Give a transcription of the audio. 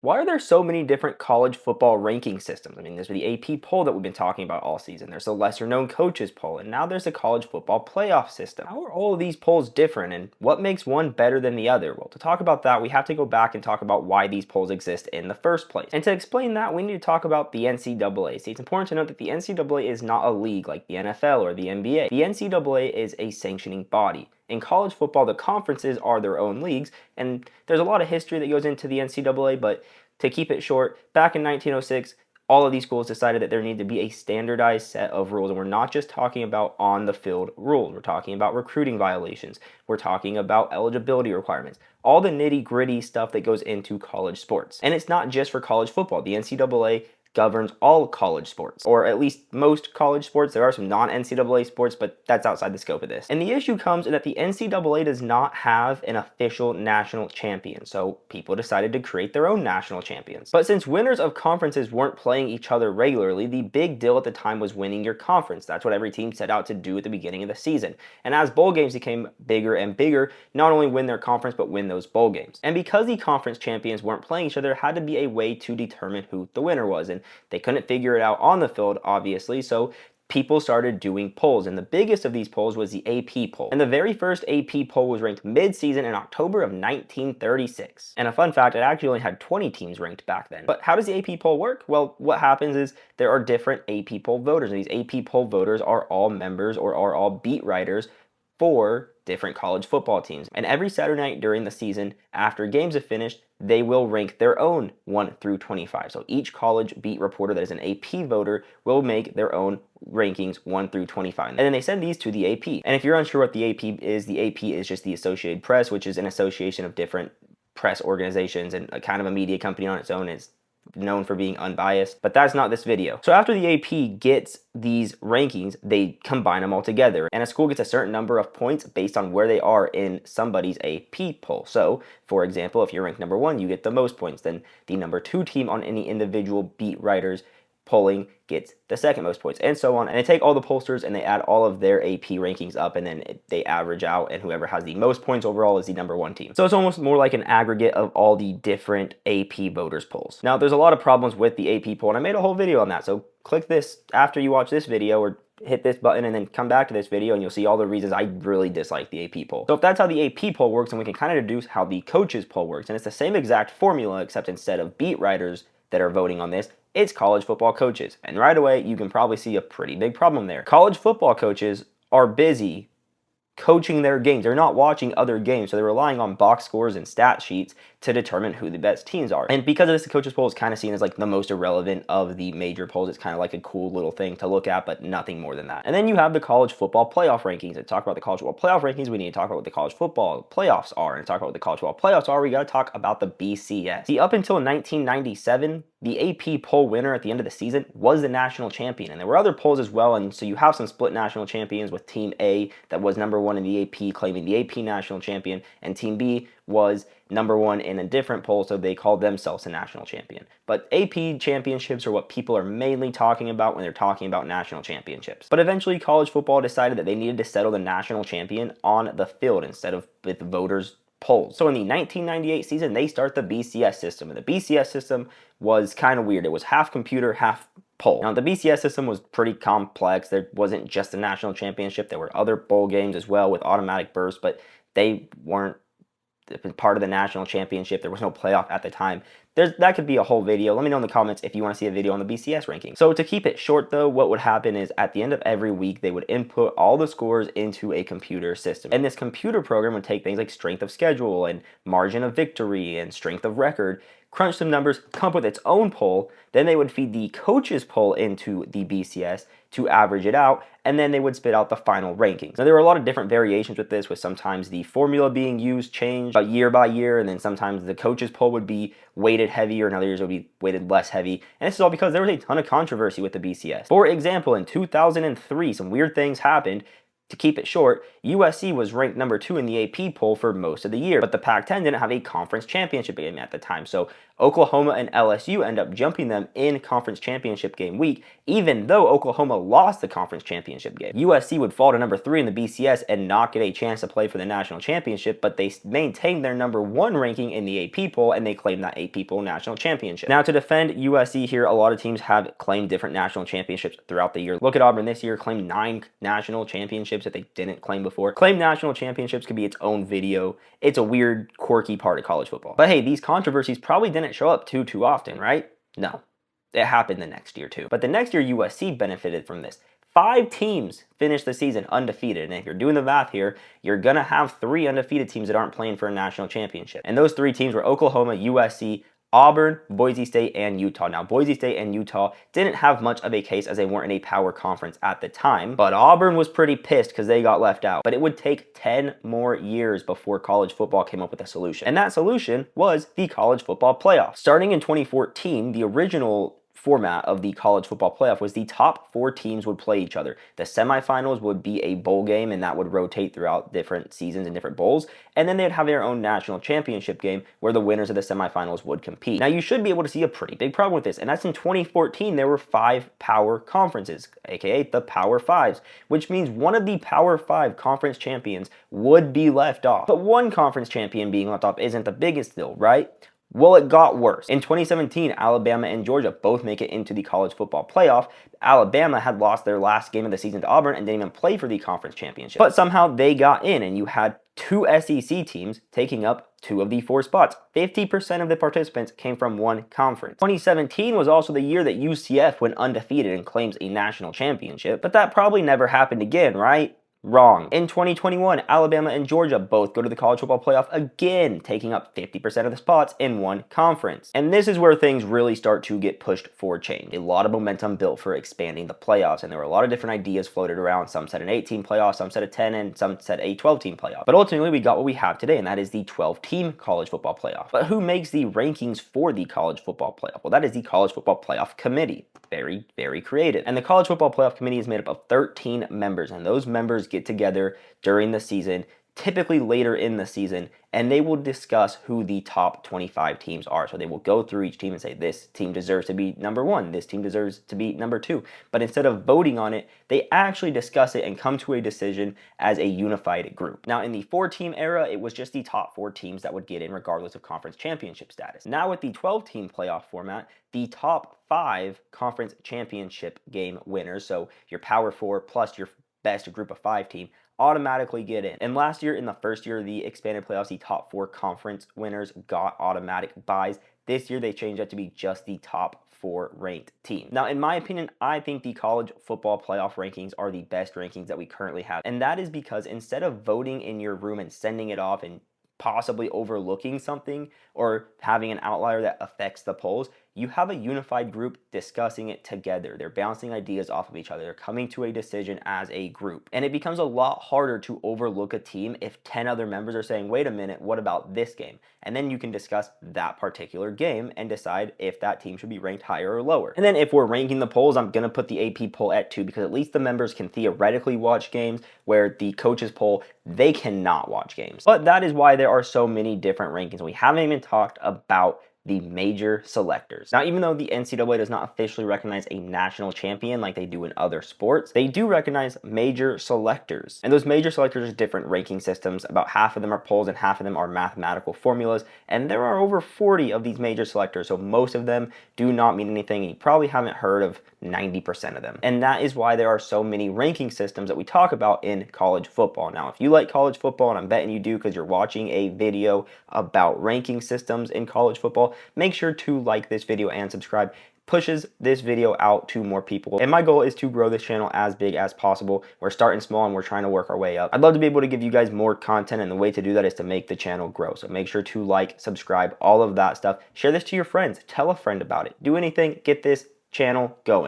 Why are there so many different college football ranking systems? I mean, there's the AP poll that we've been talking about all season. There's the lesser known coaches poll, and now there's the college football playoff system. How are all of these polls different, and what makes one better than the other? Well, to talk about that, we have to go back and talk about why these polls exist in the first place. And to explain that, we need to talk about the NCAA. See, it's important to note that the NCAA is not a league like the NFL or the NBA. The NCAA is a sanctioning body. In college football, the conferences are their own leagues, and there's a lot of history that goes into the NCAA, but to keep it short, back in 1906, all of these schools decided that there needed to be a standardized set of rules. And we're not just talking about on the field rules. We're talking about recruiting violations. We're talking about eligibility requirements. All the nitty gritty stuff that goes into college sports. And it's not just for college football. The NCAA governs all college sports, or at least most college sports. There are some non-NCAA sports, but that's outside the scope of this. And the issue comes in that the NCAA does not have an official national champion, so people decided to create their own national champions. But since winners of conferences weren't playing each other regularly, the big deal at the time was winning your conference. That's what every team set out to do at the beginning of the season. And as bowl games became bigger and bigger, not only win their conference, but win those bowl games. And because the conference champions weren't playing each other, there had to be a way to determine who the winner was. And they couldn't figure it out on the field, obviously, so people started doing polls. And the biggest of these polls was the AP poll. And the very first AP poll was ranked mid-season in October of 1936. And a fun fact, it actually only had 20 teams ranked back then. But how does the AP poll work? Well, what happens is there are different AP poll voters. And these AP poll voters are all members or are all beat writers for different college football teams. And every Saturday night during the season, after games have finished, they will rank their own 1 through 25. So each college beat reporter that is an AP voter will make their own rankings 1 through 25. And then they send these to the AP. And if you're unsure what the AP is just the Associated Press, which is an association of different press organizations and a kind of a media company on its own. It's known for being unbiased, but that's not this video. So after the AP gets these rankings, they combine them all together, and a school gets a certain number of points based on where they are in somebody's AP poll. So, for example, if you're ranked number 1, you get the most points. Then the number 2 team on any individual beat writers polling gets the second most points, and so on. And they take all the pollsters and they add all of their AP rankings up, and then they average out, and whoever has the most points overall is the number 1 team. So it's almost more like an aggregate of all the different AP voters polls. Now, there's a lot of problems with the AP poll, and I made a whole video on that, so click this after you watch this video, or hit this button and then come back to this video and you'll see all the reasons I really dislike the AP poll. So if that's how the AP poll works, then we can kind of deduce how the coaches poll works. And it's the same exact formula, except instead of beat writers that are voting on this, it's college football coaches. And right away, you can probably see a pretty big problem there. College football coaches are busy coaching their games. They're not watching other games, so they're relying on box scores and stat sheets to determine who the best teams are. And because of this, the coaches poll is kind of seen as like the most irrelevant of the major polls. It's kind of like a cool little thing to look at, but nothing more than that. And then you have the college football playoff rankings. To talk about the college football playoff rankings, we need to talk about what the college football playoffs are. And to talk about what the college football playoffs are, we got to talk about the BCS. See, up until 1997, the AP poll winner at the end of the season was the national champion. And there were other polls as well, and so you have some split national champions with Team A that was number 1 in the AP claiming the AP national champion, and Team B was number 1 in a different poll, so they called themselves a national champion. But AP championships are what people are mainly talking about when they're talking about national championships. But eventually, college football decided that they needed to settle the national champion on the field instead of with voters' polls. So in the 1998 season, they start the BCS system, and the BCS system was kind of weird. It was half computer, half poll. Now, the BCS system was pretty complex. There wasn't just a national championship. There were other bowl games as well with automatic bursts, but they weren't part of the national championship. There was no playoff at the time. That could be a whole video. Let me know in the comments if you want to see a video on the BCS ranking. So to keep it short though, what would happen is at the end of every week, they would input all the scores into a computer system. And this computer program would take things like strength of schedule and margin of victory and strength of record, crunch some numbers, come up with its own poll. Then they would feed the coaches poll into the BCS to average it out, and then they would spit out the final rankings. Now, there were a lot of different variations with this, with sometimes the formula being used changed year by year, and then sometimes the coaches poll would be weighted heavier, and other years it would be weighted less heavy. And this is all because there was a ton of controversy with the BCS. For example, in 2003, some weird things happened. To keep it short, USC was ranked number 2 in the AP poll for most of the year, but the Pac-10 didn't have a conference championship game at the time. So Oklahoma and LSU end up jumping them in conference championship game week, even though Oklahoma lost the conference championship game. USC would fall to number 3 in the BCS and not get a chance to play for the national championship, but they maintained their number 1 ranking in the AP poll, and they claimed that AP poll national championship. Now, to defend USC here, a lot of teams have claimed different national championships throughout the year. Look at Auburn this year, claimed 9 national championships that they didn't claim before. Claimed national championships could be its own video. It's a weird, quirky part of college football. But hey, these controversies probably didn't show up too often, right? No. It happened the next year too. But the next year, USC benefited from this. 5 teams finished the season undefeated. And if you're doing the math here, you're going to have 3 undefeated teams that aren't playing for a national championship. And those 3 teams were Oklahoma, USC, Auburn, Boise State, and Utah. Now, Boise State and Utah didn't have much of a case as they weren't in a power conference at the time, but Auburn was pretty pissed because they got left out. But it would take 10 more years before college football came up with a solution. And that solution was the college football playoff. Starting in 2014, the original format of the college football playoff was the top 4 teams would play each other. The semifinals would be a bowl game, and that would rotate throughout different seasons and different bowls. And then they'd have their own national championship game where the winners of the semifinals would compete. Now, you should be able to see a pretty big problem with this, and that's in 2014, there were 5 power conferences, aka the Power Fives, which means one of the Power 5 conference champions would be left off. But one conference champion being left off isn't the biggest deal, right? Well, it got worse. In 2017, Alabama and Georgia both make it into the college football playoff. Alabama had lost their last game of the season to Auburn and didn't even play for the conference championship. But somehow they got in, and you had 2 SEC teams taking up 2 of the 4 spots. 50% of the participants came from one conference. 2017 was also the year that UCF went undefeated and claims a national championship, but that probably never happened again, right? Wrong. In 2021, Alabama and Georgia both go to the college football playoff again, taking up 50% of the spots in one conference. And this is where things really start to get pushed for change. A lot of momentum built for expanding the playoffs, and there were a lot of different ideas floated around. Some said an 8-team playoff, some said a 10, and some said a 12-team playoff. But ultimately, we got what we have today, and that is the 12-team college football playoff. But who makes the rankings for the college football playoff? Well, that is the College Football Playoff Committee. Very, very creative. And the College Football Playoff Committee is made up of 13 members, and those members get together during the season, typically later in the season, and they will discuss who the top 25 teams are. So they will go through each team and say, this team deserves to be number 1, this team deserves to be number 2. But instead of voting on it, they actually discuss it and come to a decision as a unified group. Now, in the 4-team era, it was just the top 4 teams that would get in regardless of conference championship status. Now with the 12-team playoff format, the top 5 conference championship game winners, so your Power 4 plus your best group of 5 team, automatically get in. And last year, in the first year of the expanded playoffs, the top 4 conference winners got automatic buys. This year, they changed that to be just the top 4 ranked team. Now, in my opinion, I think the college football playoff rankings are the best rankings that we currently have. And that is because instead of voting in your room and sending it off and possibly overlooking something or having an outlier that affects the polls, you have a unified group discussing it together. They're bouncing ideas off of each other. They're coming to a decision as a group. And it becomes a lot harder to overlook a team if 10 other members are saying, wait a minute, what about this game? And then you can discuss that particular game and decide if that team should be ranked higher or lower. And then if we're ranking the polls, I'm going to put the AP poll at 2 because at least the members can theoretically watch games, where the coaches poll, they cannot watch games. But that is why there are so many different rankings. We haven't even talked about the major selectors. Now, even though the NCAA does not officially recognize a national champion like they do in other sports, they do recognize major selectors. And those major selectors are different ranking systems. About half of them are polls and half of them are mathematical formulas. And there are over 40 of these major selectors, so most of them do not mean anything. And you probably haven't heard of 90% of them. And that is why there are so many ranking systems that we talk about in college football. Now, if you like college football, and I'm betting you do because you're watching a video about ranking systems in college football, make sure to like this video and subscribe. Pushes this video out to more people. And my goal is to grow this channel as big as possible. We're starting small and we're trying to work our way up. I'd love to be able to give you guys more content, and the way to do that is to make the channel grow. So make sure to like, subscribe, all of that stuff. Share this to your friends. Tell a friend about it. Do anything, get this channel going.